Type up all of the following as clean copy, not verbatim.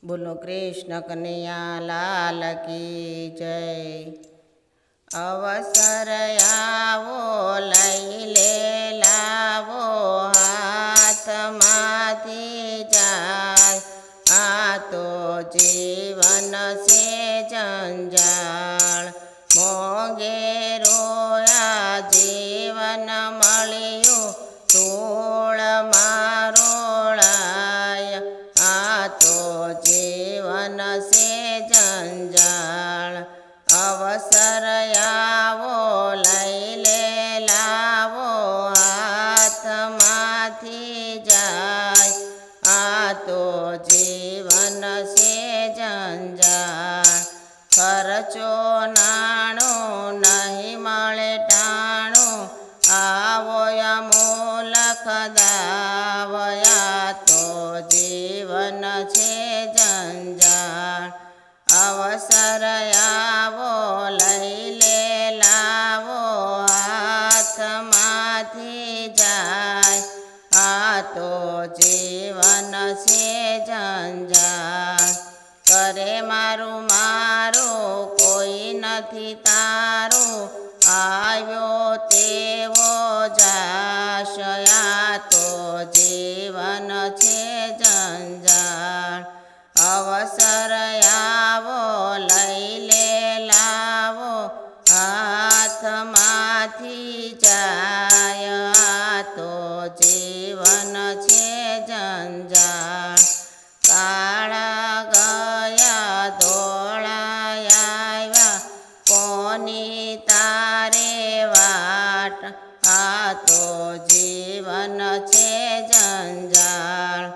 बोलो कृष्ण कन्हैया लाल की जय। अवसर आवो लई ले लावो हाथ माथी जाय, आ तो जीवन से जंजाळ। मोंघे रोया जीवन मळ्યું धूळ मारोळाय, आ तो जीवन से जंजाळ। अवसर आवो लई ले लावो हाथ माथी जाय, आ तो जीवन से जंजाळ। खर्चो नाणो नहीं मळे टाणो, आवो अमूलक दावया तो जीवन छे जंजाळ। अवसर आवो लई ले लावो हाथ माथी जाय, आ तो जीवन से जंजाळ। करे मारू मारो कोई नथी तारो, आव्यो तेवो जाशे, आ तो जीवन छे जंजाळ। अवसर आवो लई ले लावो हाथ माथी जाय, आ तो जीवन छे जंजाळ। काळा गया धोळा आव्या कोनी तारे वाट, आ तो जीवन छे जंजाळ।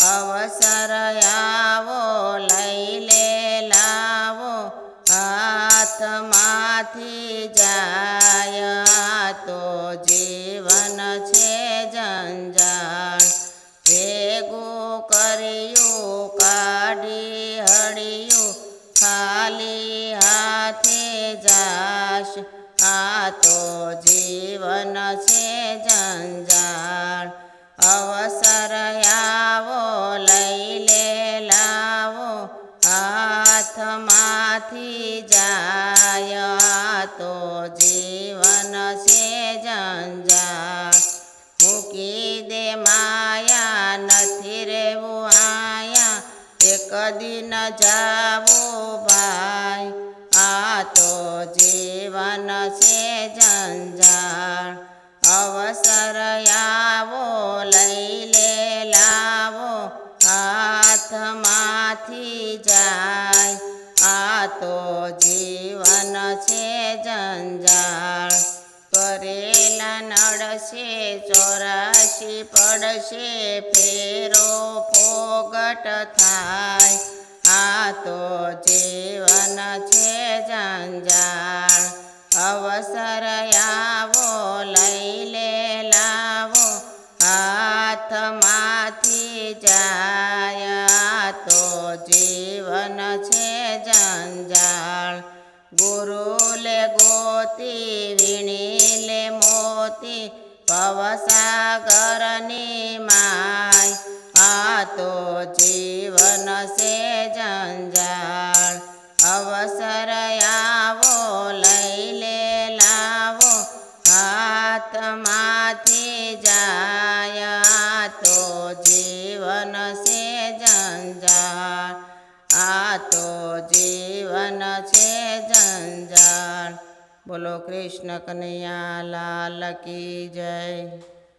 अवसर आवो लई ले लावो हाथ माथी जाय, आ तो जीवन छे जंजाळ। भेगू कर्યું काढी हळिયું खाली हाथे जाश, आ तो जीवन छे जंजाळ। अवसर आवो लई ले लावो हाथ माथी जाय, आ तो जीवन छे जंजाळ। मूकी दे माया नथी रेवू आया, एक दिन जावो भाई, आ तो जीवन छे जंजाळ। अवसर आवो लई ले लावो हाथ माथी जाय, आ तो जीवन छे जंजाळ। करेला नडशे 84 पड़शे फेरो फोगट थाय, आ तो जीवन छे जंजाळ। अवसर आवो लई ले लावो हाथ माथी जाय, आ तो जीवन छे जंजाळ। गुरुले गोती वीणीले मोती भवसागरनी माय, आ तो जीवन से जंजाळ। अवसर आवो लई ले लावो हाथ माथी जाय, आ तो जीवन से जंजाळ। आ तो जीवन छे जंजाळ। बोलो कृष्ण कन्हैया लाल की जय।